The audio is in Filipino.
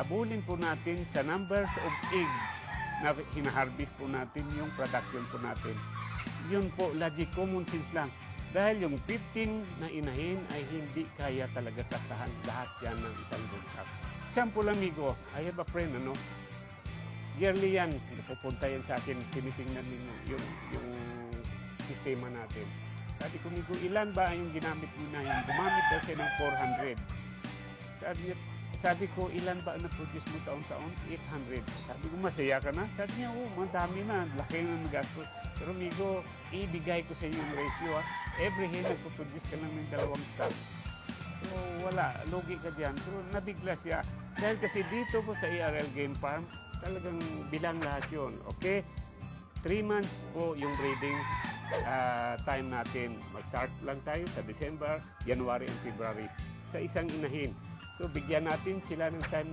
habulin po natin sa numbers of eggs na hinaharvest po natin yung production po natin. Yun po, logic, common sense lang. Dahil yung 15 na inahin ay hindi kaya talaga kasahan lahat yan ng isang bukas. Example, amigo, I have a friend, yearly yan, napupunta yan sa akin, tinitingnan ninyo yung sistema natin. Sabi ko, amigo, ilan ba yung ginamit mo na yun? Gumamit daw siya ng 400. Sabi ko, ilan ba ang na-produce mo taon-taon? 800. Sabi ko, masaya ka na? Sabi niya, madami na. Laki na nagastos. Pero amigo, ibigay ko sa iyo yung ratio. Every head nagpo-produce ka lang ng 2 stock. So, wala. Lugi ka diyan. Pero nabigla siya. Dahil kasi dito po sa ARL Game Farm, talagang bilang lahat yun. Okay? 3 months po yung breeding time natin. Mag-start lang tayo sa December, January, and February sa isang inahin. So, bigyan natin sila ng time